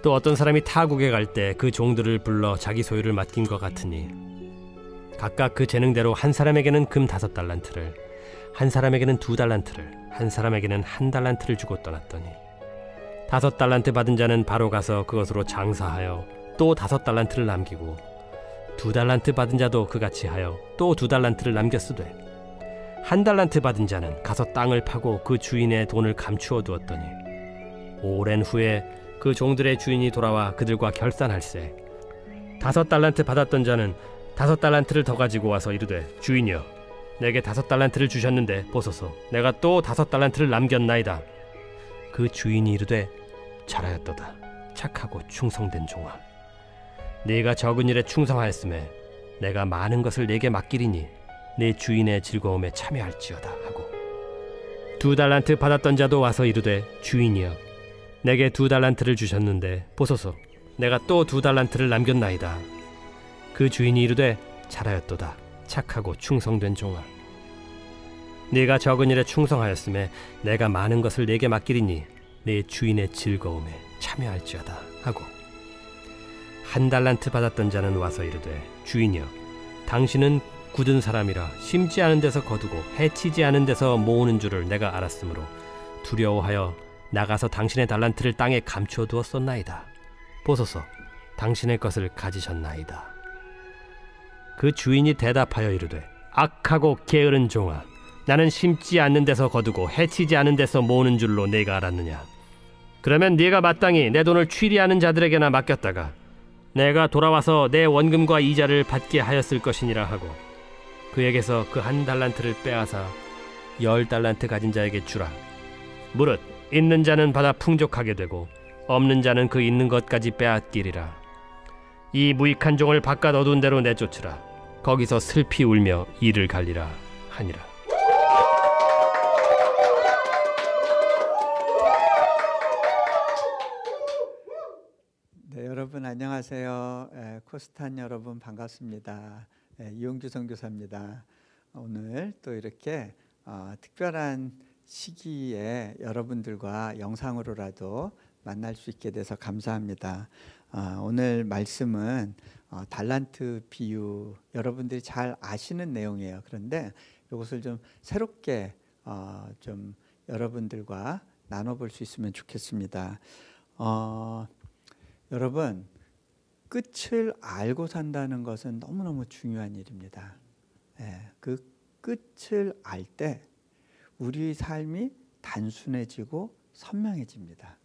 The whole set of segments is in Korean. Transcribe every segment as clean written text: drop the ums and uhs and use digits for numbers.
또 어떤 사람이 타국에 갈 때 그 종들을 불러 자기 소유를 맡긴 것 같으니 각각 그 재능대로 한 사람에게는 금 5달란트를, 한 사람에게는 2달란트를, 한 사람에게는 1달란트를 주고 떠났더니 5달란트 받은 자는 바로 가서 그것으로 장사하여 또 5달란트를 남기고 2달란트 받은 자도 그같이 하여 또 2달란트를 남겼으되 1달란트 받은 자는 가서 땅을 파고 그 주인의 돈을 감추어 두었더니 오랜 후에 그 종들의 주인이 돌아와 그들과 결산할세 5달란트 받았던 자는 5달란트를 더 가지고 와서 이르되 주인이여 내게 5달란트를 주셨는데 보소서 내가 또 5달란트를 남겼나이다. 그 주인이 이르되 잘하였도다 착하고 충성된 종아 네가 적은 일에 충성하였음에 내가 많은 것을 네게 맡기리니 네 주인의 즐거움에 참여할지어다 하고 2달란트 받았던 자도 와서 이르되 주인이여 내게 2달란트를 주셨는데 보소서 내가 또 2달란트를 남겼나이다. 그 주인이 이르되 잘하였도다 착하고 충성된 종아 네가 적은 일에 충성하였음에 내가 많은 것을 네게 맡기리니 네 주인의 즐거움에 참여할지어다 하고 1달란트 받았던 자는 와서 이르되 주인이여 당신은 굳은 사람이라 심지 않은 데서 거두고 해치지 않은 데서 모으는 줄을 내가 알았으므로 두려워하여 나가서 당신의 달란트를 땅에 감추어 두었었나이다. 보소서 당신의 것을 가지셨나이다. 그 주인이 대답하여 이르되 악하고 게으른 종아 나는 심지 않는 데서 거두고 해치지 않은 데서 모으는 줄로 네가 알았느냐. 그러면 네가 마땅히 내 돈을 취리하는 자들에게나 맡겼다가 내가 돌아와서 내 원금과 이자를 받게 하였을 것이니라 하고 그에게서 그 1달란트를 빼앗아 10달란트 가진 자에게 주라. 무릇 있는 자는 받아 풍족하게 되고 없는 자는 그 있는 것까지 빼앗기리라. 이 무익한 종을 바깥 어두운 데로 내쫓으라. 거기서 슬피 울며 이를 갈리라 하니라. 네, 여러분 안녕하세요. 코스탄 여러분 반갑습니다. 이용주 선교사입니다. 오늘 또 이렇게 특별한 시기에 여러분들과 영상으로라도 만날 수 있게 돼서 감사합니다. 오늘 말씀은 달란트 비유, 여러분들이 잘 아시는 내용이에요. 그런데 이것을 좀 새롭게 좀 여러분들과 나눠볼 수 있으면 좋겠습니다. 여러분, 끝을 알고 산다는 것은 너무너무 중요한 일입니다. 그 끝을 알 때 우리의 삶이 단순해지고 선명해집니다.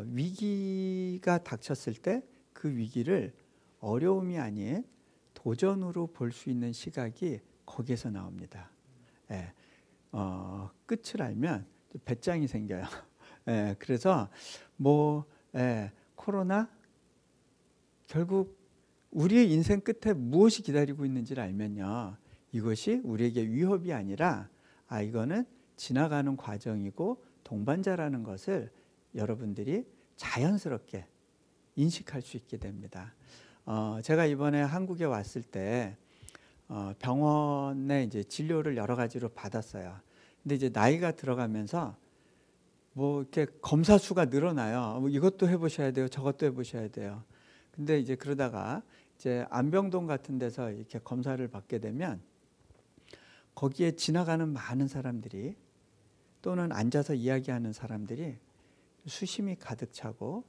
위기가 닥쳤을 때 그 위기를 어려움이 아닌 도전으로 볼 수 있는 시각이 거기에서 나옵니다. 끝을 알면 배짱이 생겨요. 그래서 코로나 결국 우리의 인생 끝에 무엇이 기다리고 있는지를 알면요, 이것이 우리에게 위협이 아니라 이거는 지나가는 과정이고 동반자라는 것을 여러분들이 자연스럽게 인식할 수 있게 됩니다. 제가 이번에 한국에 왔을 때 병원에 이제 진료를 여러 가지로 받았어요. 근데 이제 나이가 들어가면서 이렇게 검사 수가 늘어나요. 이것도 해보셔야 돼요, 저것도 해보셔야 돼요. 근데 이제 그러다가 이제 안병동 같은 데서 이렇게 검사를 받게 되면 거기에 지나가는 많은 사람들이 또는 앉아서 이야기하는 사람들이 수심이 가득 차고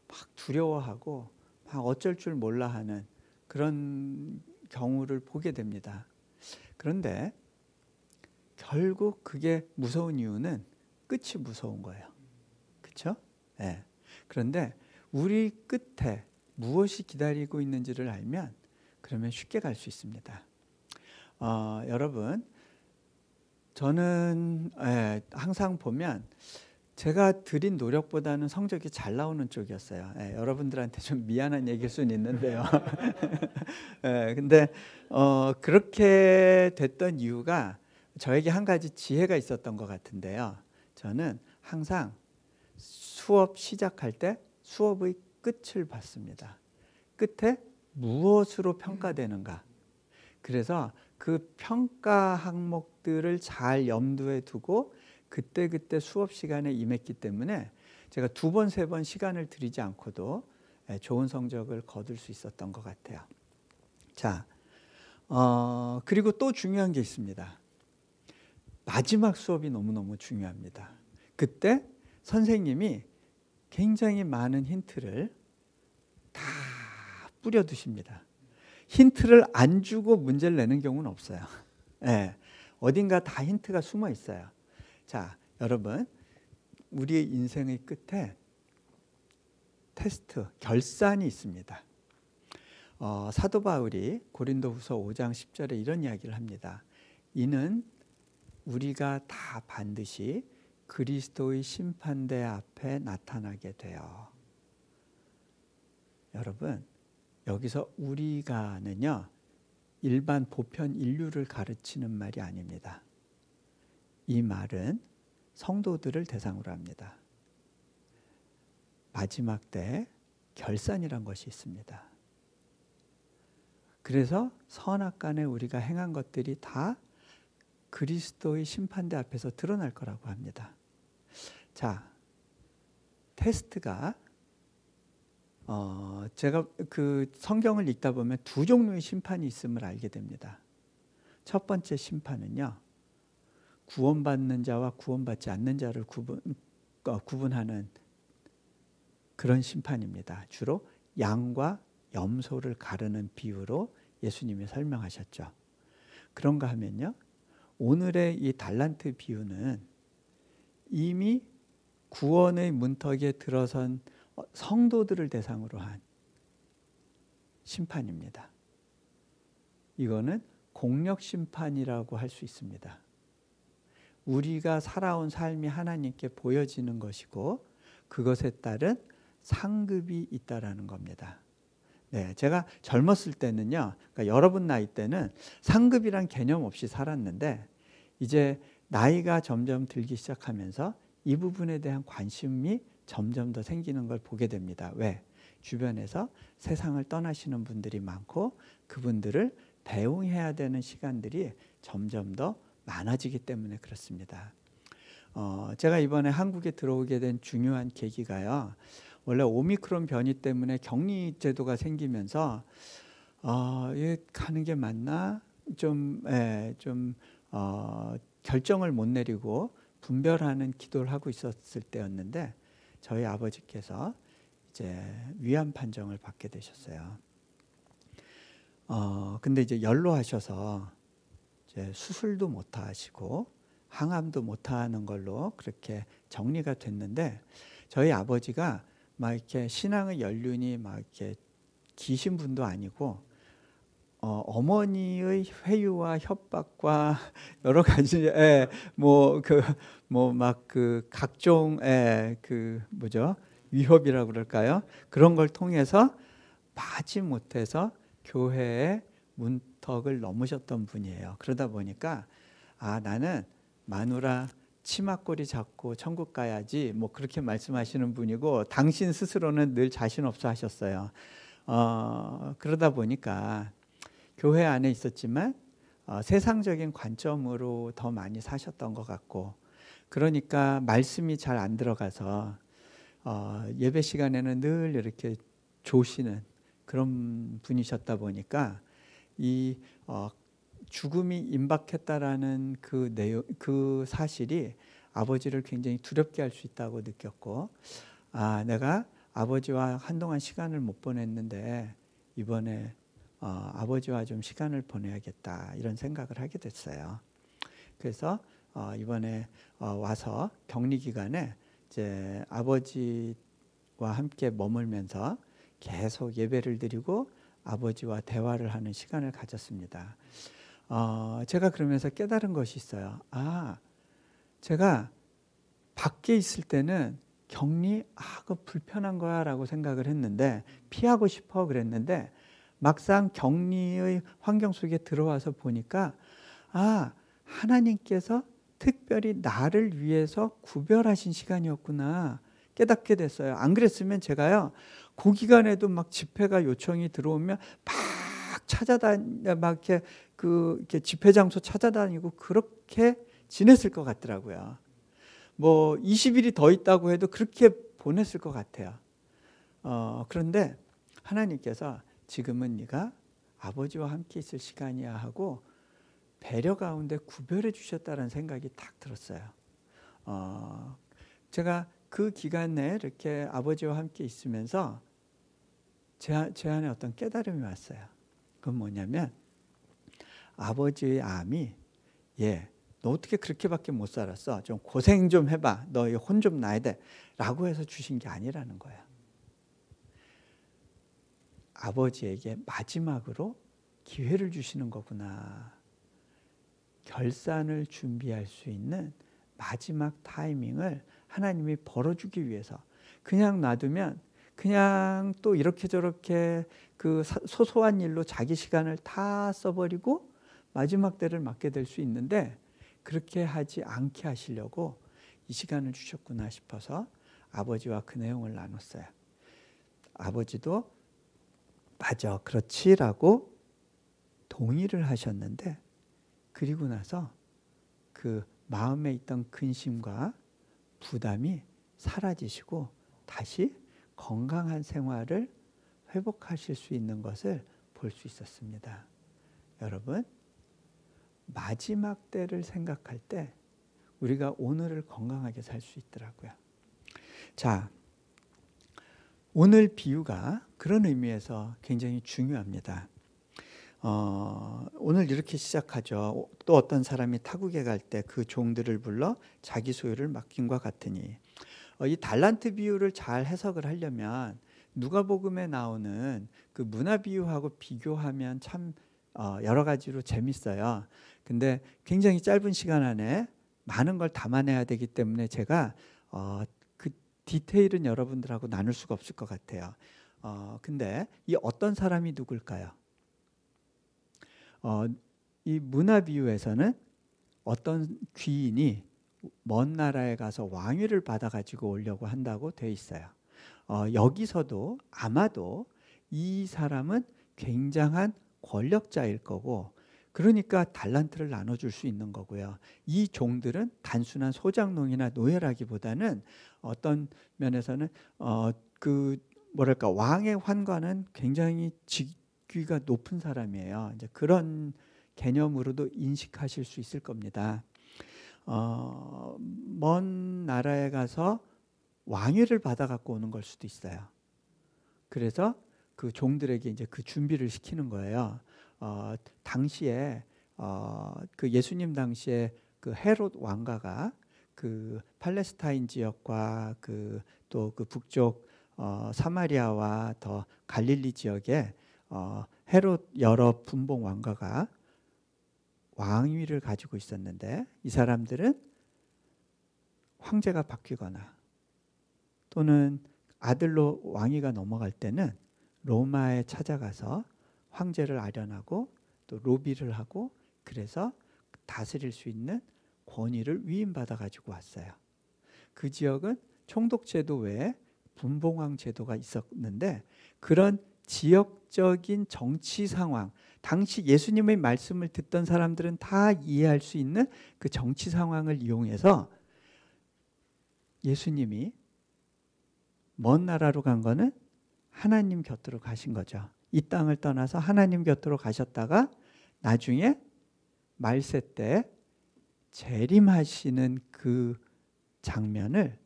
막 두려워하고 막 어쩔 줄 몰라 하는 그런 경우를 보게 됩니다. 그런데 결국 그게 무서운 이유는 끝이 무서운 거예요. 그렇죠? 그런데 우리 끝에 무엇이 기다리고 있는지를 알면 그러면 쉽게 갈 수 있습니다. 여러분, 저는 항상 보면 제가 드린 노력보다는 성적이 잘 나오는 쪽이었어요. 여러분들한테 좀 미안한 얘기일 수는 있는데요. 근데 그렇게 됐던 이유가 저에게 한 가지 지혜가 있었던 것 같은데요. 저는 항상 수업 시작할 때 수업의 끝을 봤습니다. 끝에 무엇으로 평가되는가. 그래서 그 평가 항목들을 잘 염두에 두고 그때그때 수업 시간에 임했기 때문에 제가 2번, 3번 시간을 들이지 않고도 좋은 성적을 거둘 수 있었던 것 같아요. 자, 그리고 또 중요한 게 있습니다. 마지막 수업이 너무너무 중요합니다. 그때 선생님이 굉장히 많은 힌트를 다 뿌려두십니다. 힌트를 안 주고 문제를 내는 경우는 없어요. 네, 어딘가 다 힌트가 숨어 있어요. 자, 여러분, 우리의 인생의 끝에 테스트, 결산이 있습니다. 사도 바울이 고린도후서 5장 10절에 이런 이야기를 합니다. 이는 우리가 다 반드시 그리스도의 심판대 앞에 나타나게 되어. 여러분, 여기서 우리가는요, 일반 보편 인류를 가르치는 말이 아닙니다. 이 말은 성도들을 대상으로 합니다. 마지막 때 결산이란 것이 있습니다. 그래서 선악간에 우리가 행한 것들이 다 그리스도의 심판대 앞에서 드러날 거라고 합니다. 자, 테스트가 제가 그 성경을 읽다 보면 2 종류의 심판이 있음을 알게 됩니다. 첫 번째 심판은요, 구원받는 자와 구원받지 않는 자를 구분하는 그런 심판입니다. 주로 양과 염소를 가르는 비유로 예수님이 설명하셨죠. 그런가 하면요, 오늘의 이 달란트 비유는 이미 구원의 문턱에 들어선 성도들을 대상으로 한 심판입니다. 이거는 공력 심판이라고 할 수 있습니다. 우리가 살아온 삶이 하나님께 보여지는 것이고 그것에 따른 상급이 있다라는 겁니다. 네, 제가 젊었을 때는요, 그러니까 여러분 나이 때는 상급이란 개념 없이 살았는데 이제 나이가 점점 들기 시작하면서 이 부분에 대한 관심이 점점 더 생기는 걸 보게 됩니다. 왜? 주변에서 세상을 떠나시는 분들이 많고 그분들을 배웅해야 되는 시간들이 점점 더 많아지기 때문에 그렇습니다. 제가 이번에 한국에 들어오게 된 중요한 계기가요, 원래 오미크론 변이 때문에 격리 제도가 생기면서 이게 가는 게 맞나? 결정을 못 내리고 분별하는 기도를 하고 있었을 때였는데 저희 아버지께서 이제 위암 판정을 받게 되셨어요. 근데 이제 연로하셔서 이제 수술도 못 하시고 항암도 못 하는 걸로 그렇게 정리가 됐는데 저희 아버지가 막 이렇게 신앙의 연륜이 막 이렇게 기신 분도 아니고 어머니의 회유와 협박과 여러 가지 각종 위협이라고 그럴까요? 그런 걸 통해서 마지못해서 교회의 문턱을 넘으셨던 분이에요. 그러다 보니까 나는 마누라 치마꼬리 잡고 천국 가야지 뭐 그렇게 말씀하시는 분이고 당신 스스로는 늘 자신 없어 하셨어요. 그러다 보니까 교회 안에 있었지만 세상적인 관점으로 더 많이 사셨던 것 같고 그러니까 말씀이 잘 안 들어가서 예배 시간에는 늘 이렇게 조시는 그런 분이셨다 보니까 이 죽음이 임박했다라는 그 사실이 아버지를 굉장히 두렵게 할 수 있다고 느꼈고 내가 아버지와 한동안 시간을 못 보냈는데 이번에 아버지와 좀 시간을 보내야겠다 이런 생각을 하게 됐어요. 그래서 이번에 와서 격리 기간에 이제 아버지와 함께 머물면서 계속 예배를 드리고 아버지와 대화를 하는 시간을 가졌습니다. 제가 그러면서 깨달은 것이 있어요. 제가 밖에 있을 때는 격리 그거 불편한 거야 라고 생각을 했는데 피하고 싶어 그랬는데 막상 격리의 환경 속에 들어와서 보니까 하나님께서 특별히 나를 위해서 구별하신 시간이었구나 깨닫게 됐어요. 안 그랬으면 제가요 그 기간에도 막 집회가 요청이 들어오면 이렇게 집회 장소 찾아다니고 그렇게 지냈을 것 같더라고요. 뭐 20일이 더 있다고 해도 그렇게 보냈을 것 같아요. 그런데 하나님께서 지금은 네가 아버지와 함께 있을 시간이야 하고 배려 가운데 구별해 주셨다는 생각이 딱 들었어요. 제가 그 기간 내에 이렇게 아버지와 함께 있으면서 제 안에 어떤 깨달음이 왔어요. 그건 뭐냐면 아버지의 암이 너 어떻게 그렇게밖에 못 살았어? 좀 고생 좀 해봐. 너 혼 좀 나야 돼. 라고 해서 주신 게 아니라는 거예요. 아버지에게 마지막으로 기회를 주시는 거구나. 결산을 준비할 수 있는 마지막 타이밍을 하나님이 벌어주기 위해서 그냥 놔두면 그냥 또 이렇게 저렇게 그 소소한 일로 자기 시간을 다 써버리고 마지막 때를 맞게 될 수 있는데 그렇게 하지 않게 하시려고 이 시간을 주셨구나 싶어서 아버지와 그 내용을 나눴어요. 아버지도 맞아, 그렇지라고 동의를 하셨는데 그리고 나서 그 마음에 있던 근심과 부담이 사라지시고 다시 건강한 생활을 회복하실 수 있는 것을 볼 수 있었습니다. 여러분, 마지막 때를 생각할 때 우리가 오늘을 건강하게 살 수 있더라고요. 자, 오늘 비유가 그런 의미에서 굉장히 중요합니다. 오늘 이렇게 시작하죠. 또 어떤 사람이 타국에 갈 때 그 종들을 불러 자기 소유를 맡김과 같으니. 이 달란트 비유를 잘 해석을 하려면 누가복음에 나오는 그 문화 비유하고 비교하면 참 여러 가지로 재밌어요. 근데 굉장히 짧은 시간 안에 많은 걸 담아내야 되기 때문에 제가 그 디테일은 여러분들하고 나눌 수가 없을 것 같아요. 근데 이 어떤 사람이 누굴까요? 이 문화 비유에서는 어떤 귀인이 먼 나라에 가서 왕위를 받아 가지고 오려고 한다고 돼 있어요. 여기서도 아마도 이 사람은 굉장한 권력자일 거고 그러니까 달란트를 나눠줄 수 있는 거고요. 이 종들은 단순한 소장농이나 노예라기보다는 어떤 면에서는 그 뭐랄까 왕의 환관은 굉장히 직위가 높은 사람이에요. 이제 그런 개념으로도 인식하실 수 있을 겁니다. 먼 나라에 가서 왕위를 받아 갖고 오는 걸 수도 있어요. 그래서 그 종들에게 이제 그 준비를 시키는 거예요. 당시에 그 예수님 당시에 그 헤롯 왕가가 그 팔레스타인 지역과 그 또 그 북쪽 사마리아와 더 갈릴리 지역에 헤롯 여러 분봉 왕가가 왕위를 가지고 있었는데 이 사람들은 황제가 바뀌거나 또는 아들로 왕위가 넘어갈 때는 로마에 찾아가서 황제를 아련하고 또 로비를 하고 그래서 다스릴 수 있는 권위를 위임받아 가지고 왔어요. 그 지역은 총독제도 외에 분봉왕 제도가 있었는데 그런 지역적인 정치 상황, 당시 예수님의 말씀을 듣던 사람들은 다 이해할 수 있는 그 정치 상황을 이용해서 예수님이 먼 나라로 간 거는 하나님 곁으로 가신 거죠. 이 땅을 떠나서 하나님 곁으로 가셨다가 나중에 말세 때 재림하시는 그 장면을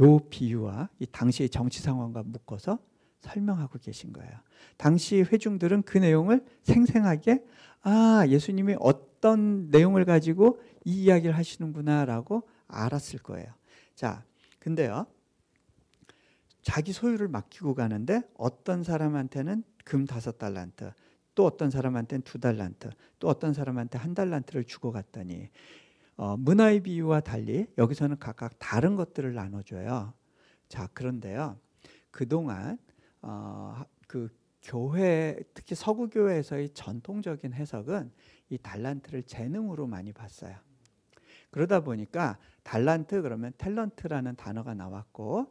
요 비유와 이 당시의 정치 상황과 묶어서 설명하고 계신 거예요. 당시 회중들은 그 내용을 생생하게 예수님이 어떤 내용을 가지고 이 이야기를 하시는구나라고 알았을 거예요. 자, 근데요. 자기 소유를 맡기고 가는데 어떤 사람한테는 금 5달란트, 또 어떤 사람한테는 2달란트, 또 어떤 사람한테 1달란트를 주고 갔더니 문화의 비유와 달리 여기서는 각각 다른 것들을 나눠줘요. 자, 그런데요. 그동안 그 교회, 특히 서구 교회에서의 전통적인 해석은 이 달란트를 재능으로 많이 봤어요. 그러다 보니까 달란트 그러면 탤런트라는 단어가 나왔고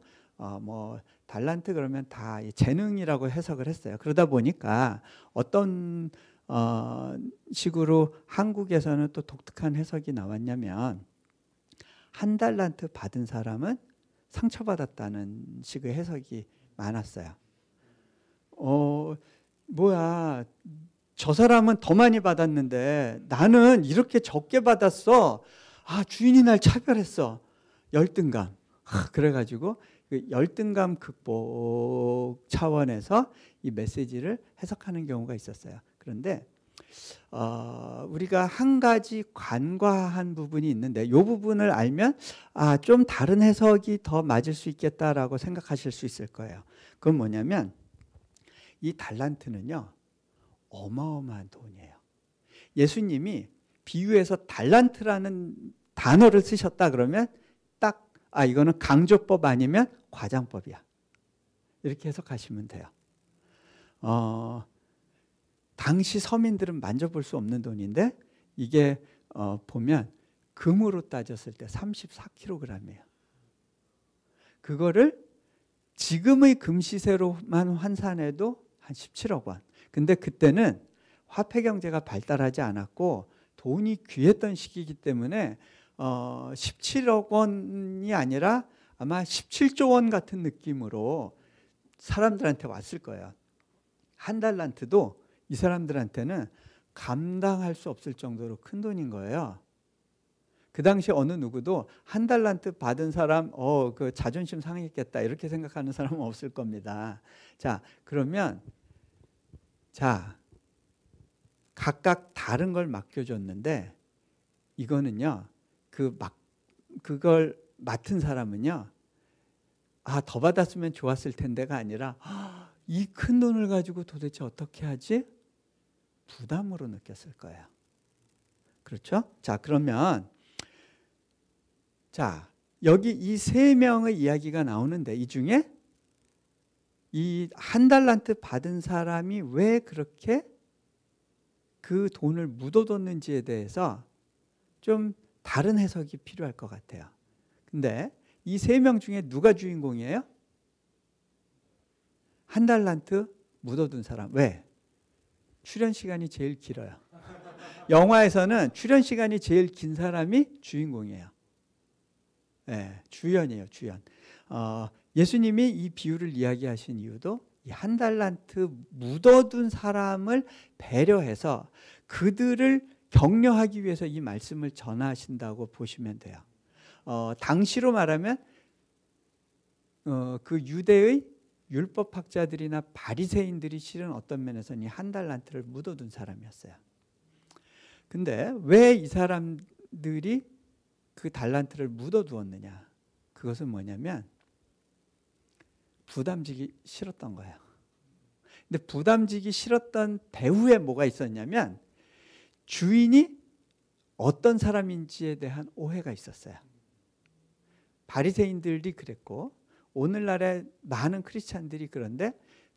뭐 달란트 그러면 다 재능이라고 해석을 했어요. 그러다 보니까 어떤 식으로 한국에서는 또 독특한 해석이 나왔냐면 1달란트 받은 사람은 상처받았다는 식의 해석이 많았어요. 뭐야, 저 사람은 더 많이 받았는데 나는 이렇게 적게 받았어. 아, 주인이 날 차별했어. 열등감. 그래가지고 그 열등감 극복 차원에서 이 메시지를 해석하는 경우가 있었어요. 그런데 우리가 한 가지 간과한 부분이 있는데 이 부분을 알면 좀 다른 해석이 더 맞을 수 있겠다라고 생각하실 수 있을 거예요. 그건 뭐냐면 이 달란트는요, 어마어마한 돈이에요. 예수님이 비유에서 달란트라는 단어를 쓰셨다 그러면 딱 이거는 강조법 아니면 과장법이야. 이렇게 해석하시면 돼요. 당시 서민들은 만져볼 수 없는 돈인데 이게 보면 금으로 따졌을 때 34kg이에요. 그거를 지금의 금 시세로만 환산해도 한 17억 원. 근데 그때는 화폐 경제가 발달하지 않았고 돈이 귀했던 시기이기 때문에 17억 원이 아니라 아마 17조 원 같은 느낌으로 사람들한테 왔을 거예요. 한 달란트도 이 사람들한테는 감당할 수 없을 정도로 큰 돈인 거예요. 그 당시 어느 누구도 한 달란트 받은 사람 그 자존심 상했겠다 이렇게 생각하는 사람은 없을 겁니다. 자, 그러면 각각 다른 걸 맡겨줬는데 이거는요, 그걸 맡은 사람은요, 더 받았으면 좋았을 텐데가 아니라 이 큰 돈을 가지고 도대체 어떻게 하지? 부담으로 느꼈을 거예요. 그렇죠? 자, 그러면 여기 이 세 명의 이야기가 나오는데 이 중에 이 한 달란트 받은 사람이 왜 그렇게 그 돈을 묻어뒀는지에 대해서 좀 다른 해석이 필요할 것 같아요. 근데 이 세 명 중에 누가 주인공이에요? 한 달란트 묻어둔 사람. 왜? 출연 시간이 제일 길어요. 영화에서는 출연 시간이 제일 긴 사람이 주인공이에요. 네, 주연이에요, 주연. 예수님이 이 비유를 이야기하신 이유도 이 한 달란트 묻어둔 사람을 배려해서 그들을 격려하기 위해서 이 말씀을 전하신다고 보시면 돼요. 당시로 말하면 그 유대의 율법학자들이나 바리새인들이 실은 어떤 면에서는 이 한 달란트를 묻어둔 사람이었어요. 근데 왜 이 사람들이 그 달란트를 묻어두었느냐? 그것은 뭐냐면 부담지기 싫었던 거예요. 근데 부담지기 싫었던 배후에 뭐가 있었냐면 주인이 어떤 사람인지에 대한 오해가 있었어요. 바리새인들이 그랬고 오늘날의 많은 크리스찬들이 그런데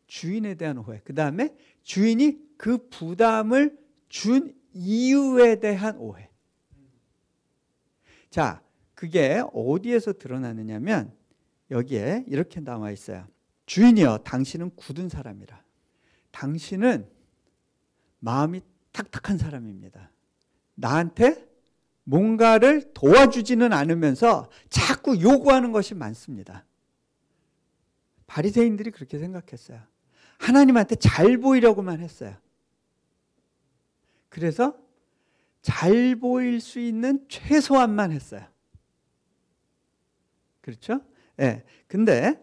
주인에 대한 오해, 그 다음에 주인이 그 부담을 준 이유에 대한 오해. 자, 그게 어디에서 드러나느냐면 여기에 이렇게 나와 있어요. 주인이여, 당신은 굳은 사람이라. 당신은 마음이 탁탁한 사람입니다. 나한테 뭔가를 도와주지는 않으면서 자꾸 요구하는 것이 많습니다. 바리새인들이 그렇게 생각했어요. 하나님한테 잘 보이려고만 했어요. 그래서 잘 보일 수 있는 최소한만 했어요. 그렇죠? 예. 근데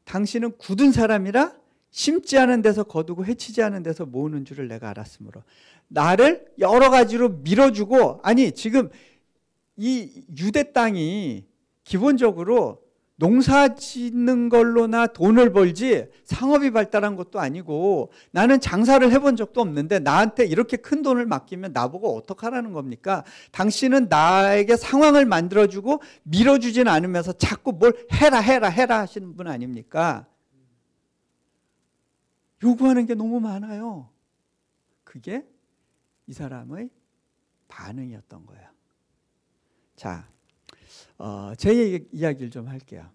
당신은 굳은 사람이라 심지 않은 데서 거두고 해치지 않은 데서 모으는 줄을 내가 알았으므로 나를 여러 가지로 밀어주고, 아니 지금 이 유대 땅이 기본적으로 농사 짓는 걸로나 돈을 벌지 상업이 발달한 것도 아니고 나는 장사를 해본 적도 없는데 나한테 이렇게 큰 돈을 맡기면 나보고 어떡하라는 겁니까? 당신은 나에게 상황을 만들어주고 밀어주진 않으면서 자꾸 뭘 해라 하시는 분 아닙니까? 요구하는 게 너무 많아요. 그게 이 사람의 반응이었던 거예요. 자, 제 이야기를 좀 할게요.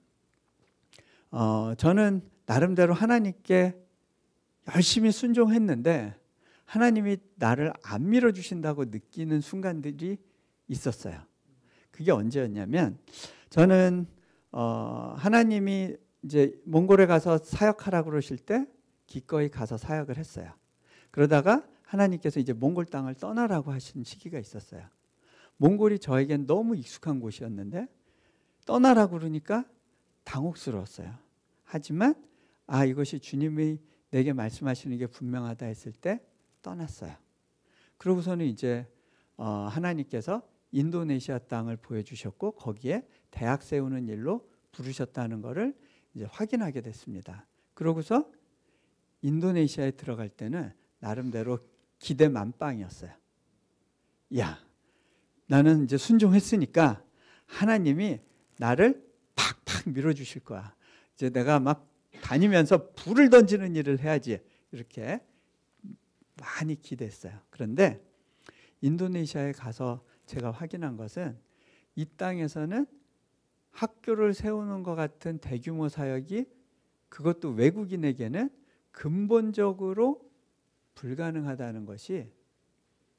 저는 나름대로 하나님께 열심히 순종했는데 하나님이 나를 안 밀어주신다고 느끼는 순간들이 있었어요. 그게 언제였냐면 저는 하나님이 이제 몽골에 가서 사역하라고 그러실 때 기꺼이 가서 사역을 했어요. 그러다가 하나님께서 이제 몽골 땅을 떠나라고 하신 시기가 있었어요. 몽골이 저에겐 너무 익숙한 곳이었는데 떠나라고 그러니까 당혹스러웠어요. 하지만 이것이 주님이 내게 말씀하시는 게 분명하다 했을 때 떠났어요. 그러고서는 이제 하나님께서 인도네시아 땅을 보여주셨고 거기에 대학 세우는 일로 부르셨다는 것을 이제 확인하게 됐습니다. 그러고서 인도네시아에 들어갈 때는 나름대로 기대 만빵이었어요. 야, 나는 이제 순종했으니까 하나님이 나를 팍팍 밀어주실 거야. 이제 내가 막 다니면서 불을 던지는 일을 해야지. 이렇게 많이 기대했어요. 그런데 인도네시아에 가서 제가 확인한 것은 이 땅에서는 학교를 세우는 것 같은 대규모 사역이 그것도 외국인에게는 근본적으로 불가능하다는 것이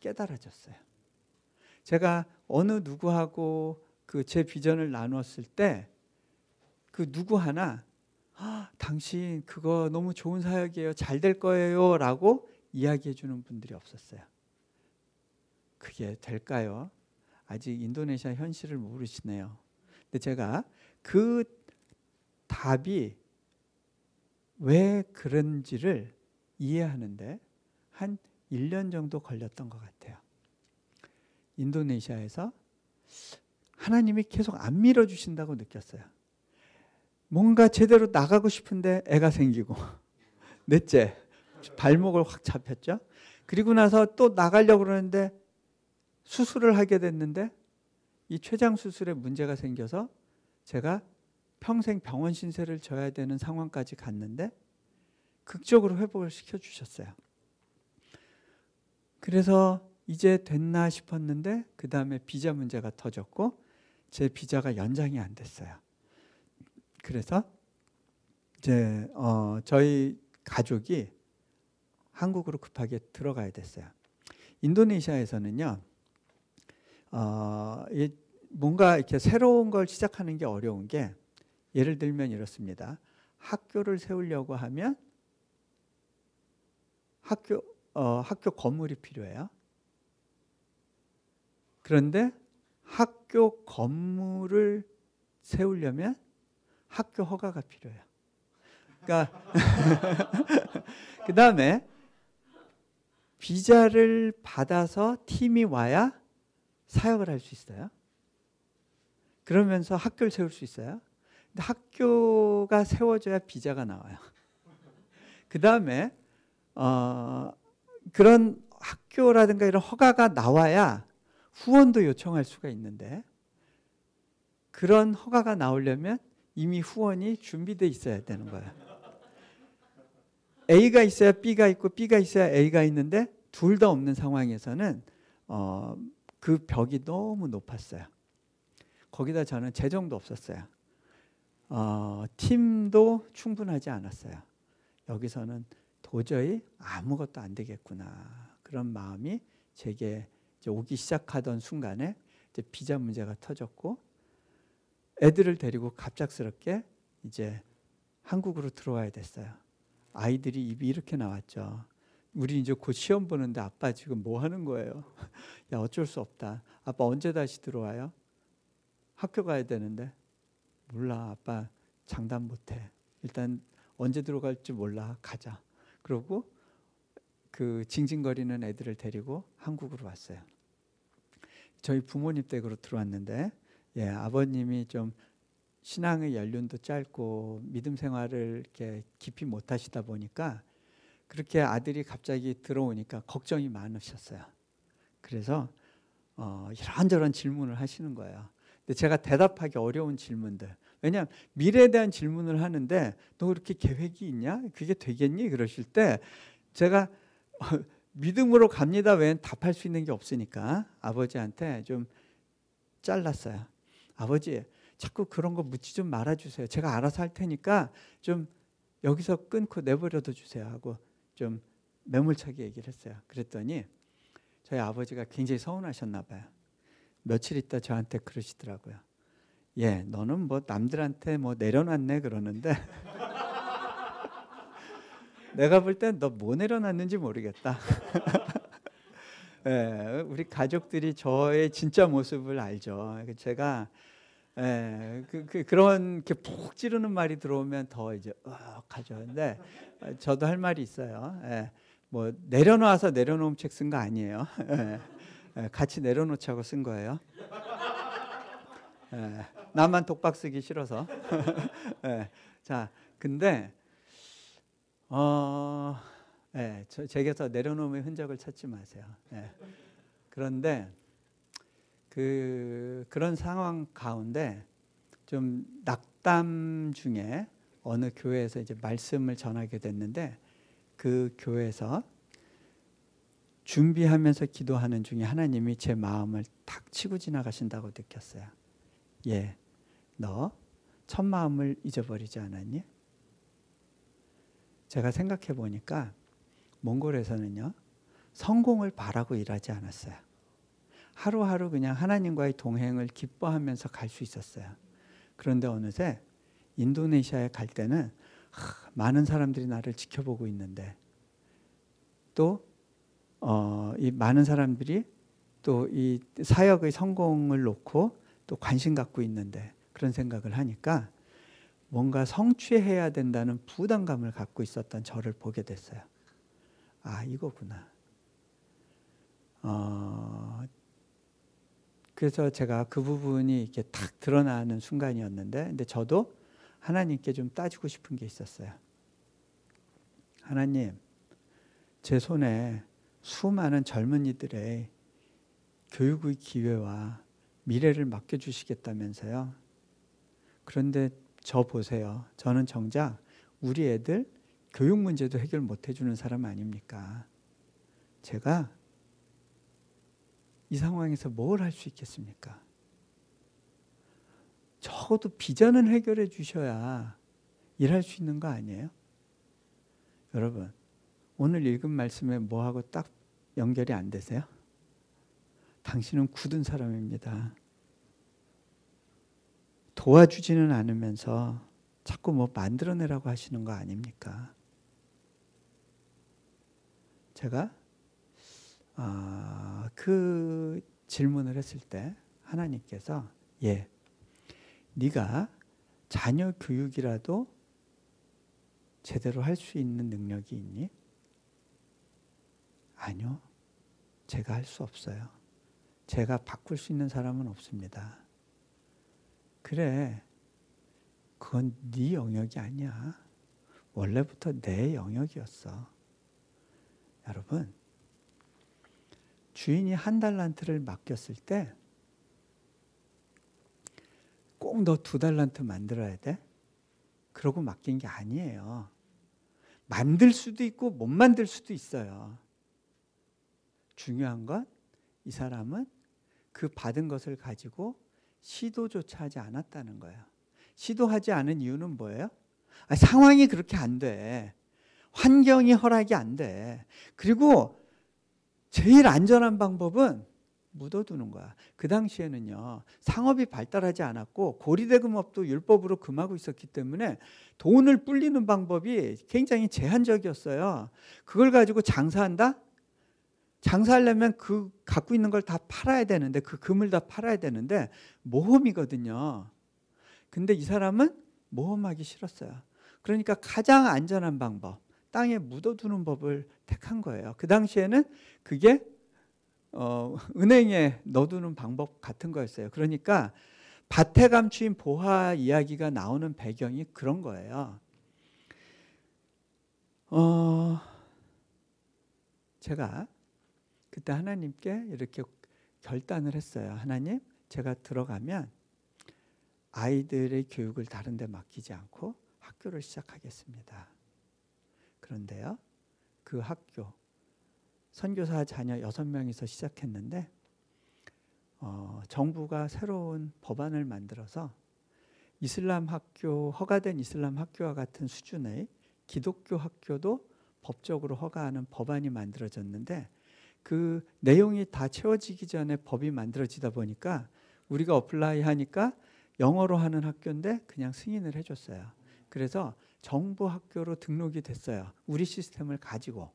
깨달아졌어요. 제가 어느 누구하고 그 제 비전을 나눴을 때 그 누구 하나 당신 그거 너무 좋은 사역이에요. 잘 될 거예요. 라고 이야기해 주는 분들이 없었어요. 그게 될까요? 아직 인도네시아 현실을 모르시네요. 근데 제가 그 답이 왜 그런지를 이해하는데 한 1년 정도 걸렸던 것 같아요. 인도네시아에서 하나님이 계속 안 밀어주신다고 느꼈어요. 뭔가 제대로 나가고 싶은데 애가 생기고 넷째 발목을 확 잡혔죠. 그리고 나서 또 나가려고 그러는데 수술을 하게 됐는데 이 췌장 수술에 문제가 생겨서 제가 평생 병원 신세를 져야 되는 상황까지 갔는데 극적으로 회복을 시켜주셨어요. 그래서 이제 됐나 싶었는데 그 다음에 비자 문제가 터졌고 제 비자가 연장이 안 됐어요. 그래서 이제 저희 가족이 한국으로 급하게 들어가야 됐어요. 인도네시아에서는요, 뭔가 이렇게 새로운 걸 시작하는 게 어려운 게 예를 들면 이렇습니다. 학교를 세우려고 하면 학교 건물이 필요해요. 그런데 학교 건물을 세우려면 학교 허가가 필요해요. 그러니까 그 다음에 비자를 받아서 팀이 와야 사역을 할 수 있어요. 그러면서 학교를 세울 수 있어요. 근데 학교가 세워져야 비자가 나와요. 그 다음에 그런 학교라든가 이런 허가가 나와야 후원도 요청할 수가 있는데 그런 허가가 나오려면 이미 후원이 준비되어 있어야 되는 거예요. A가 있어야 B가 있고 B가 있어야 A가 있는데 둘 다 없는 상황에서는 그 벽이 너무 높았어요. 거기다 저는 재정도 없었어요. 팀도 충분하지 않았어요. 여기서는 도저히 아무것도 안 되겠구나. 그런 마음이 제게 이제 오기 시작하던 순간에 이제 비자 문제가 터졌고 애들을 데리고 갑작스럽게 이제 한국으로 들어와야 됐어요. 아이들이 입이 이렇게 나왔죠. 우리 이제 곧 시험 보는데 아빠 지금 뭐 하는 거예요? 야, 어쩔 수 없다. 아빠 언제 다시 들어와요? 학교 가야 되는데. 몰라, 아빠 장담 못해. 일단 언제 들어갈지 몰라. 가자. 그러고 그 징징거리는 애들을 데리고 한국으로 왔어요. 저희 부모님 댁으로 들어왔는데 아버님이 좀 신앙의 연륜도 짧고 믿음 생활을 이렇게 깊이 못 하시다 보니까 그렇게 아들이 갑자기 들어오니까 걱정이 많으셨어요. 그래서 이런저런 질문을 하시는 거예요. 근데 제가 대답하기 어려운 질문들. 왜냐하면 미래에 대한 질문을 하는데 너 그렇게 계획이 있냐? 그게 되겠니? 그러실 때 제가 믿음으로 갑니다 외엔 답할 수 있는 게 없으니까 아버지한테 좀 잘랐어요. 아버지, 자꾸 그런 거 묻지 좀 말아주세요. 제가 알아서 할 테니까 좀 여기서 끊고 내버려둬 주세요 하고 좀 매몰차게 얘기를 했어요. 그랬더니 저희 아버지가 굉장히 서운하셨나 봐요. 며칠 있다 저한테 그러시더라고요. 예, 너는 뭐 남들한테 뭐 내려놨네 그러는데 내가 볼 땐 너 뭐 내려놨는지 모르겠다. 예, 우리 가족들이 저의 진짜 모습을 알죠. 제가 예, 그런 이렇게 푹 찌르는 말이 들어오면 더 이제 하죠. 근데 저도 할 말이 있어요. 예, 뭐 내려놔서 내려놓은 책 쓴 거 아니에요. 예, 예, 같이 내려놓자고 쓴 거예요. 예, 나만 독박 쓰기 싫어서. 예, 자, 근데 예, 제게서 내려놓음의 흔적을 찾지 마세요. 예. 그런데 그런 상황 가운데 좀 낙담 중에 어느 교회에서 이제 말씀을 전하게 됐는데 그 교회에서 준비하면서 기도하는 중에 하나님이 제 마음을 탁 치고 지나가신다고 느꼈어요. 예, 너 첫 마음을 잊어버리지 않았니? 제가 생각해 보니까 몽골에서는요, 성공을 바라고 일하지 않았어요. 하루하루 그냥 하나님과의 동행을 기뻐하면서 갈 수 있었어요. 그런데 어느새 인도네시아에 갈 때는 많은 사람들이 나를 지켜보고 있는데 또 이 많은 사람들이 또 이 사역의 성공을 놓고 또 관심 갖고 있는데 그런 생각을 하니까 뭔가 성취해야 된다는 부담감을 갖고 있었던 저를 보게 됐어요. 아, 이거구나. 그래서 제가 그 부분이 이렇게 탁 드러나는 순간이었는데, 근데 저도 하나님께 좀 따지고 싶은 게 있었어요. 하나님, 제 손에 수많은 젊은이들의 교육의 기회와 미래를 맡겨주시겠다면서요. 그런데 저 보세요. 저는 정작 우리 애들 교육 문제도 해결 못 해주는 사람 아닙니까? 제가 이 상황에서 뭘 할 수 있겠습니까? 적어도 비전은 해결해 주셔야 일할 수 있는 거 아니에요? 여러분, 오늘 읽은 말씀에 뭐하고 딱 연결이 안 되세요? 당신은 굳은 사람입니다. 도와주지는 않으면서 자꾸 뭐 만들어내라고 하시는 거 아닙니까? 제가 그 질문을 했을 때 하나님께서 예, 네가 자녀 교육이라도 제대로 할 수 있는 능력이 있니? 아니요. 제가 할 수 없어요. 제가 바꿀 수 있는 사람은 없습니다. 그래, 그건 네 영역이 아니야. 원래부터 내 영역이었어. 여러분, 주인이 한 달란트를 맡겼을 때 꼭 너 2달란트 만들어야 돼? 그러고 맡긴 게 아니에요. 만들 수도 있고 못 만들 수도 있어요. 중요한 건 이 사람은 그 받은 것을 가지고 시도조차 하지 않았다는 거예요. 시도하지 않은 이유는 뭐예요? 상황이 그렇게 안 돼. 환경이 허락이 안 돼. 그리고 제일 안전한 방법은 묻어두는 거야. 그 당시에는요, 상업이 발달하지 않았고 고리대금업도 율법으로 금하고 있었기 때문에 돈을 불리는 방법이 굉장히 제한적이었어요. 그걸 가지고 장사한다? 장사하려면 그 갖고 있는 걸 다 팔아야 되는데, 그 금을 다 팔아야 되는데 모험이거든요. 근데 이 사람은 모험하기 싫었어요. 그러니까 가장 안전한 방법, 땅에 묻어두는 법을 택한 거예요. 그 당시에는 그게 은행에 넣어두는 방법 같은 거였어요. 그러니까 밭에 감추인 보화 이야기가 나오는 배경이 그런 거예요. 제가 그때 하나님께 이렇게 결단을 했어요. 하나님, 제가 들어가면 아이들의 교육을 다른 데 맡기지 않고 학교를 시작하겠습니다. 그런데요, 그 학교, 선교사 자녀 6명이서 시작했는데 정부가 새로운 법안을 만들어서 이슬람 학교, 허가된 이슬람 학교와 같은 수준의 기독교 학교도 법적으로 허가하는 법안이 만들어졌는데, 그 내용이 다 채워지기 전에 법이 만들어지다 보니까 우리가 어플라이 하니까 영어로 하는 학교인데 그냥 승인을 해줬어요. 그래서 정부 학교로 등록이 됐어요. 우리 시스템을 가지고.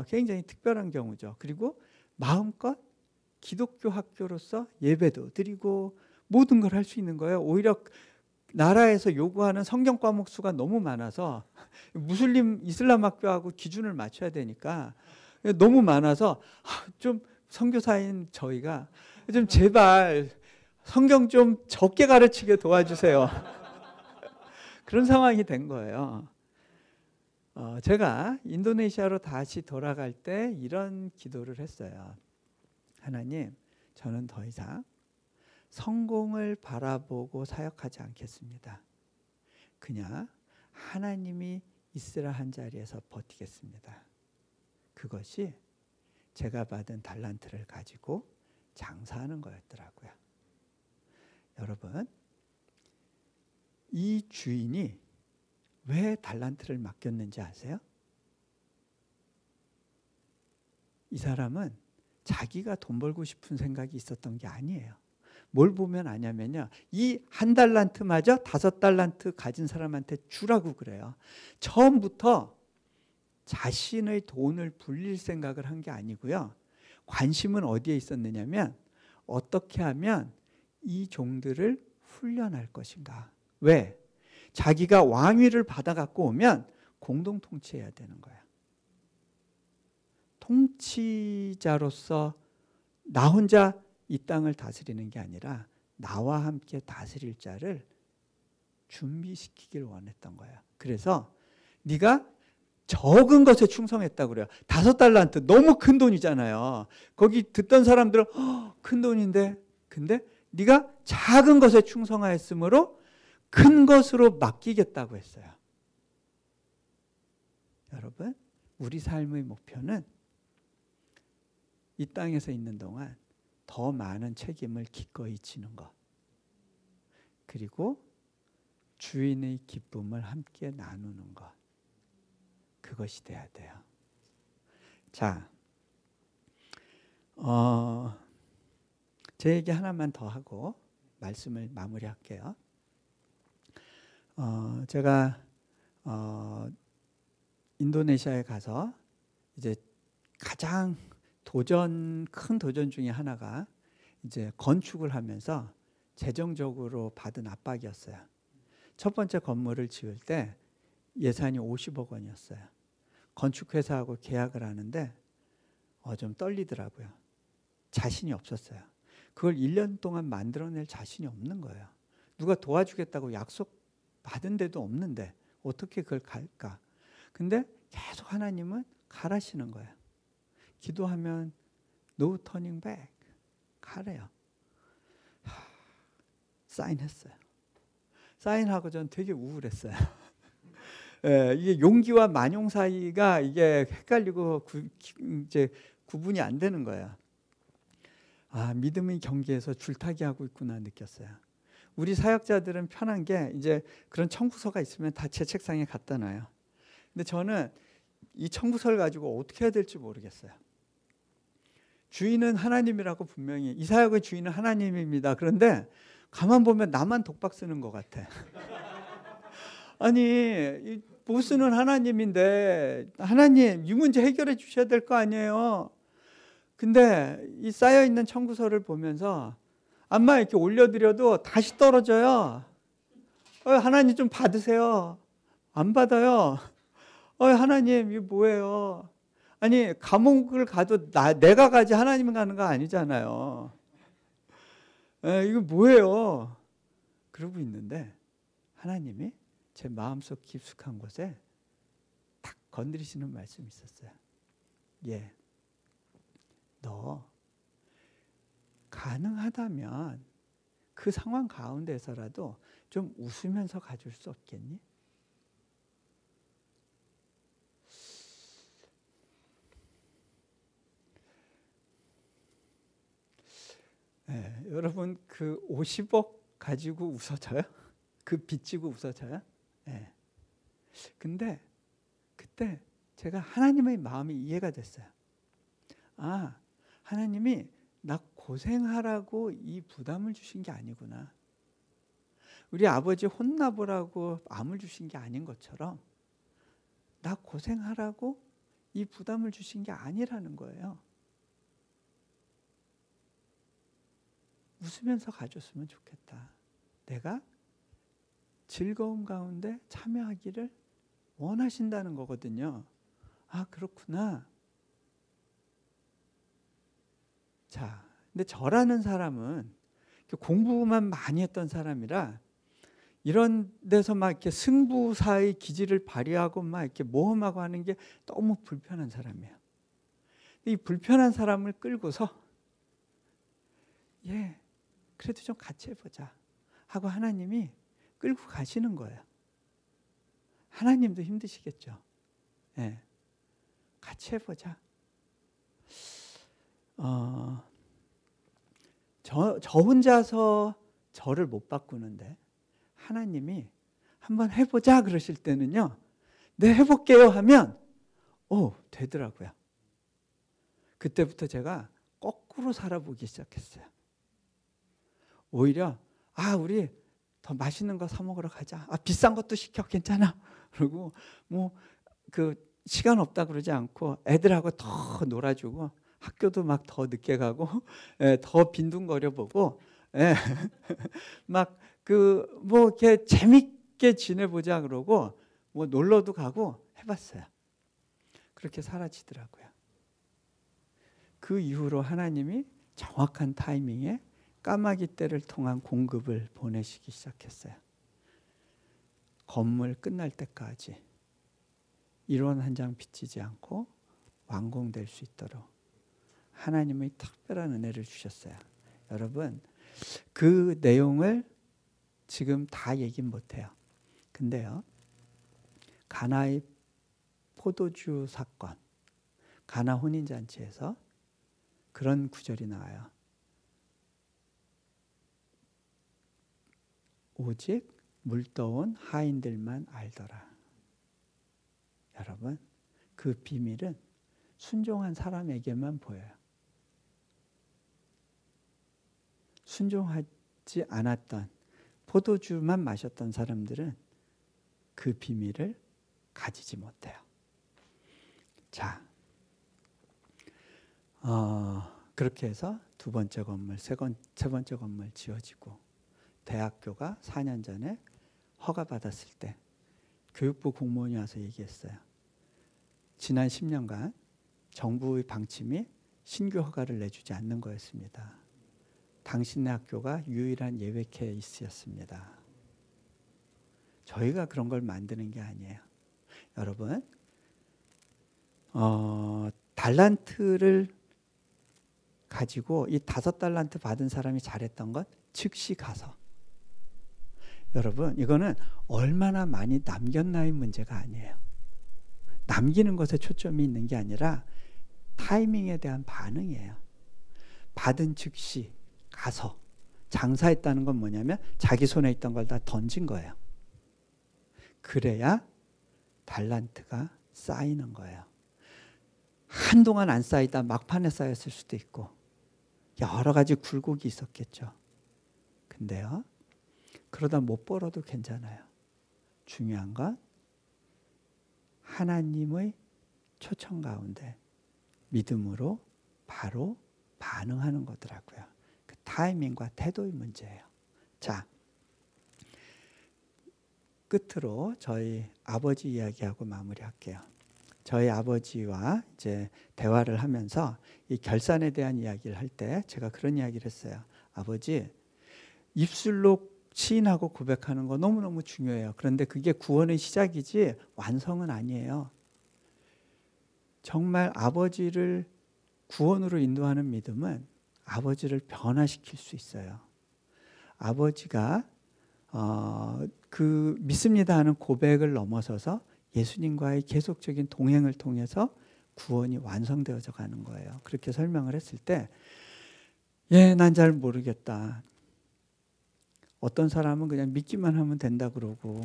굉장히 특별한 경우죠. 그리고 마음껏 기독교 학교로서 예배도 드리고 모든 걸 할 수 있는 거예요. 오히려 나라에서 요구하는 성경 과목 수가 너무 많아서 무슬림 이슬람 학교하고 기준을 맞춰야 되니까 너무 많아서 좀 선교사인 저희가 좀 제발 성경 좀 적게 가르치게 도와주세요. 그런 상황이 된 거예요. 제가 인도네시아로 다시 돌아갈 때 이런 기도를 했어요. 하나님, 저는 더 이상 성공을 바라보고 사역하지 않겠습니다. 그냥 하나님이 있으라 한 자리에서 버티겠습니다. 그것이 제가 받은 달란트를 가지고 장사하는 거였더라고요. 여러분, 이 주인이 왜 달란트를 맡겼는지 아세요? 이 사람은 자기가 돈 벌고 싶은 생각이 있었던 게 아니에요. 뭘 보면 아냐면요, 이 한 달란트마저 5달란트 가진 사람한테 주라고 그래요. 처음부터 자신의 돈을 불릴 생각을 한 게 아니고요. 관심은 어디에 있었느냐면 어떻게 하면 이 종들을 훈련할 것인가. 왜? 자기가 왕위를 받아갖고 오면 공동 통치해야 되는 거야. 통치자로서 나 혼자 이 땅을 다스리는 게 아니라 나와 함께 다스릴 자를 준비시키길 원했던 거야. 그래서 네가 적은 것에 충성했다고 그래요. 5달란트 너무 큰 돈이잖아요. 거기 듣던 사람들은 큰 돈인데, 근데 네가 작은 것에 충성하였으므로 큰 것으로 맡기겠다고 했어요. 여러분, 우리 삶의 목표는 이 땅에서 있는 동안 더 많은 책임을 기꺼이 지는 것, 그리고 주인의 기쁨을 함께 나누는 것, 그것이 돼야 돼요. 자, 제 얘기 하나만 더 하고 말씀을 마무리할게요. 제가 인도네시아에 가서 이제 가장 큰 도전 중에 하나가 이제 건축을 하면서 재정적으로 받은 압박이었어요. 첫 번째 건물을 지을 때 예산이 50억 원이었어요. 건축회사하고 계약을 하는데 좀 떨리더라고요. 자신이 없었어요. 그걸 1년 동안 만들어낼 자신이 없는 거예요. 누가 도와주겠다고 약속받은 데도 없는데 어떻게 그걸 갈까? 근데 계속 하나님은 가라시는 거예요. 기도하면 no turning back, 가래요. 사인했어요. 사인하고 전 되게 우울했어요. 이게 용기와 만용 사이가 이게 헷갈리고 이제 구분이 안 되는 거예요. 믿음의 경계에서 줄타기 하고 있구나 느꼈어요. 우리 사역자들은 편한 게 이제 그런 청구서가 있으면 다 제 책상에 갖다 놔요. 근데 저는 이 청구서를 가지고 어떻게 해야 될지 모르겠어요. 주인은 하나님이라고 분명히, 이 사역의 주인은 하나님입니다. 그런데 가만 보면 나만 독박 쓰는 것 같아. 아니, 이 보스는 하나님인데 하나님 이 문제 해결해 주셔야 될 거 아니에요. 근데 이 쌓여있는 청구서를 보면서 암만 이렇게 올려드려도 다시 떨어져요. 하나님 좀 받으세요. 안 받아요. 하나님 이게 뭐예요? 아니, 감옥을 가도 내가 가지 하나님 가는 거 아니잖아요. 이거 뭐예요? 그러고 있는데 하나님이 제 마음속 깊숙한 곳에 탁 건드리시는 말씀이 있었어요. 너 가능하다면 그 상황 가운데서라도 좀 웃으면서 가줄 수 없겠니? 여러분, 그 50억 가지고 웃어져요? 그 빚지고 웃어져요? 근데 그때 제가 하나님의 마음이 이해가 됐어요. 하나님이 나 고생하라고 이 부담을 주신 게 아니구나. 우리 아버지 혼나보라고 암을 주신 게 아닌 것처럼 나 고생하라고 이 부담을 주신 게 아니라는 거예요. 웃으면서 가졌으면 좋겠다. 내가 즐거움 가운데 참여하기를 원하신다는 거거든요. 아, 그렇구나. 자, 근데 저라는 사람은 공부만 많이 했던 사람이라 이런 데서 막 이렇게 승부사의 기질을 발휘하고 막 이렇게 모험하고 하는 게 너무 불편한 사람이에요. 이 불편한 사람을 끌고서 그래도 좀 같이 해보자 하고 하나님이 끌고 가시는 거예요. 하나님도 힘드시겠죠. 같이 해보자. 저 혼자서 저를 못 바꾸는데 하나님이 한번 해보자 그러실 때는요, 네, 해볼게요 하면 되더라고요. 그때부터 제가 거꾸로 살아보기 시작했어요. 오히려 우리 더 맛있는 거 사 먹으러 가자. 비싼 것도 시켜, 괜찮아. 그리고 시간 없다 그러지 않고 애들하고 더 놀아주고 학교도 막 더 늦게 가고 더 빈둥거려 보고 막 이렇게 재밌게 지내보자 그러고 뭐 놀러도 가고 해봤어요. 그렇게 사라지더라고요. 그 이후로 하나님이 정확한 타이밍에 까마귀 떼를 통한 공급을 보내시기 시작했어요. 건물 끝날 때까지 일원 한 장 빚지지 않고 완공될 수 있도록 하나님의 특별한 은혜를 주셨어요. 여러분, 그 내용을 지금 다 얘기는 못해요. 근데요, 가나의 포도주 사건, 가나 혼인잔치에서 그런 구절이 나와요. 오직 물떠온 하인들만 알더라. 여러분, 그 비밀은 순종한 사람에게만 보여요. 순종하지 않았던, 포도주만 마셨던 사람들은 그 비밀을 가지지 못해요. 자, 그렇게 해서 두 번째 건물, 세 번째 건물 지어지고 대학교가 4년 전에 허가받았을 때 교육부 공무원이 와서 얘기했어요. 지난 10년간 정부의 방침이 신규 허가를 내주지 않는 거였습니다. 당신네 학교가 유일한 예외 케이스였습니다. 저희가 그런 걸 만드는 게 아니에요. 여러분, 달란트를 가지고 이 5달란트 받은 사람이 잘했던 것, 즉시 가서. 여러분, 이거는 얼마나 많이 남겼나의 문제가 아니에요. 남기는 것에 초점이 있는 게 아니라 타이밍에 대한 반응이에요. 받은 즉시 가서 장사했다는 건 뭐냐면 자기 손에 있던 걸 다 던진 거예요. 그래야 달란트가 쌓이는 거예요. 한동안 안 쌓이다 막판에 쌓였을 수도 있고 여러 가지 굴곡이 있었겠죠. 근데요, 그러다 못 벌어도 괜찮아요. 중요한 건 하나님의 초청 가운데 믿음으로 바로 반응하는 거더라고요. 그 타이밍과 태도의 문제예요. 자, 끝으로 저희 아버지 이야기하고 마무리할게요. 저희 아버지와 이제 대화를 하면서 이 결산에 대한 이야기를 할 때 제가 그런 이야기를 했어요. 아버지, 입술로 시인하고 고백하는 거 너무너무 중요해요. 그런데 그게 구원의 시작이지 완성은 아니에요. 정말 아버지를 구원으로 인도하는 믿음은 아버지를 변화시킬 수 있어요. 아버지가 그 믿습니다 하는 고백을 넘어서서 예수님과의 계속적인 동행을 통해서 구원이 완성되어져 가는 거예요. 그렇게 설명을 했을 때 난 잘 모르겠다. 어떤 사람은 그냥 믿기만 하면 된다 그러고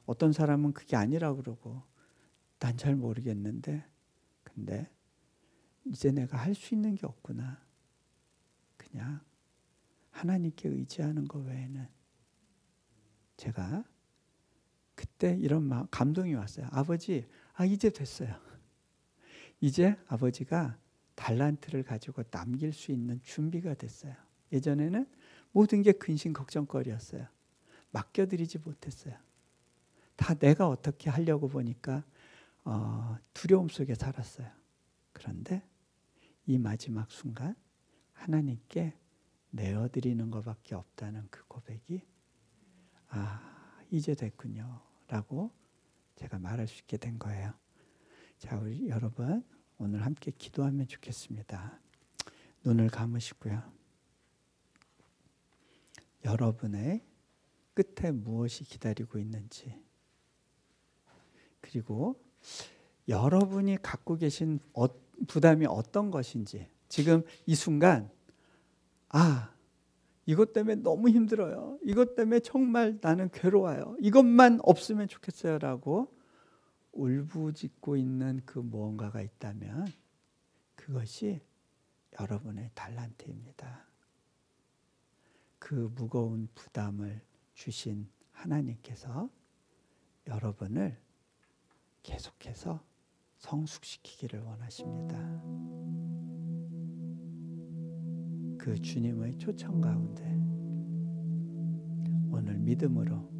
어떤 사람은 그게 아니라 그러고 난 잘 모르겠는데 근데 이제 내가 할 수 있는 게 없구나. 그냥 하나님께 의지하는 것 외에는 제가 그때 이런 감동이 왔어요. 아버지, 이제 됐어요. 이제 아버지가 달란트를 가지고 남길 수 있는 준비가 됐어요. 예전에는 모든 게 근심 걱정거리였어요. 맡겨드리지 못했어요. 다 내가 어떻게 하려고 보니까 두려움 속에 살았어요. 그런데 이 마지막 순간 하나님께 내어드리는 것밖에 없다는 그 고백이 이제 됐군요 라고 제가 말할 수 있게 된 거예요. 자, 우리 여러분 오늘 함께 기도하면 좋겠습니다. 눈을 감으시고요. 여러분의 끝에 무엇이 기다리고 있는지, 그리고 여러분이 갖고 계신 부담이 어떤 것인지, 지금 이 순간 이것 때문에 너무 힘들어요. 이것 때문에 정말 나는 괴로워요. 이것만 없으면 좋겠어요 라고 울부짖고 있는 그 무언가가 있다면 그것이 여러분의 달란트입니다. 그 무거운 부담을 주신 하나님께서 여러분을 계속해서 성숙시키기를 원하십니다. 그 주님의 초청 가운데 오늘 믿음으로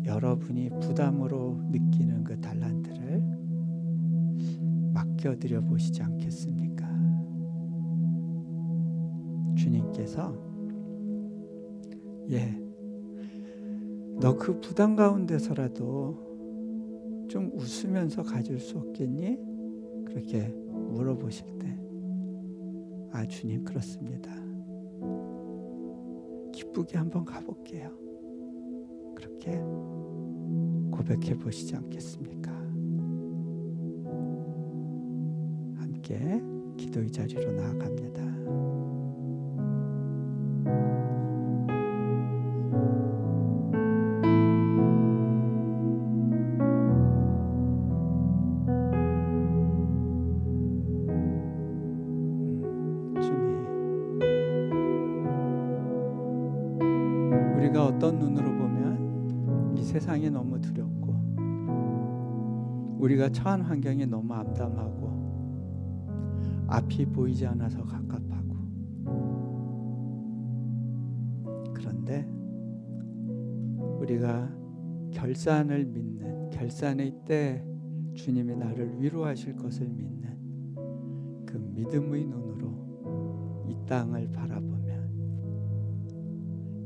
여러분이 부담으로 느끼는 그 달란트를 맡겨드려 보시지 않겠습니까? 주님께서 너 그 부담 가운데서라도 좀 웃으면서 가질 수 없겠니? 그렇게 물어보실 때 주님 그렇습니다. 기쁘게 한번 가볼게요. 그렇게 고백해 보시지 않겠습니까? 함께 기도의 자리로 나아갑니다. 우리가 어떤 눈으로 보면 이 세상이 너무 두렵고 우리가 처한 환경이 너무 암담하고 앞이 보이지 않아서 갑갑하고, 그런데 우리가 결산을 믿는, 결산의 때 주님이 나를 위로하실 것을 믿는 그 믿음의 눈으로 이 땅을 바라보면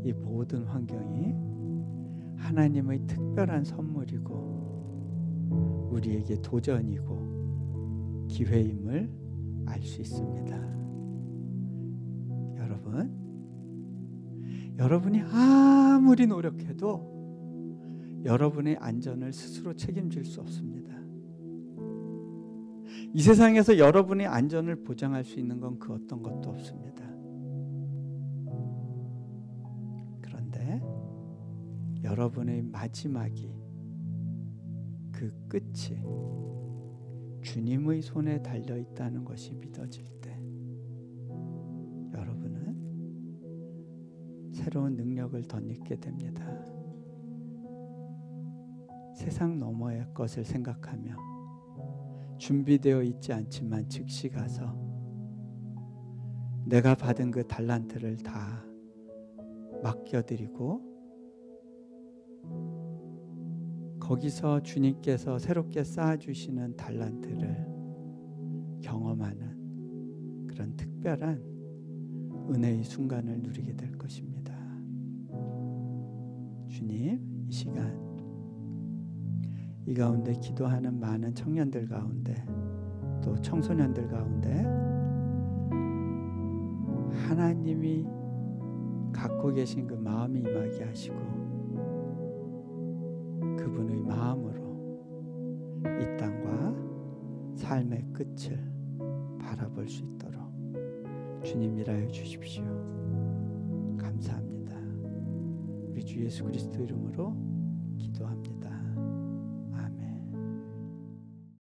이 모든 환경이 하나님의 특별한 선물이고 우리에게 도전이고 기회임을 알 수 있습니다. 여러분이 아무리 노력해도 여러분의 안전을 스스로 책임질 수 없습니다. 이 세상에서 여러분의 안전을 보장할 수 있는 건 그 어떤 것도 없습니다. 그런데 여러분의 마지막이, 그 끝이 주님의 손에 달려 있다는 것이 믿어질 때 여러분은 새로운 능력을 덧입게 됩니다. 세상 너머의 것을 생각하며 준비되어 있지 않지만 즉시 가서 내가 받은 그 달란트를 다 맡겨드리고 거기서 주님께서 새롭게 쌓아주시는 달란트를 경험하는 그런 특별한 은혜의 순간을 누리게 될 것입니다. 주님, 이 시간 이 가운데 기도하는 많은 청년들 가운데 또 청소년들 가운데 하나님이 갖고 계신 그 마음이 임하게 하시고 그분의 마음으로 이 땅과 삶의 끝을 바라볼 수 있도록 주님 일하여 주십시오. 감사합니다. 우리 주 예수 그리스도 이름으로 기도합니다.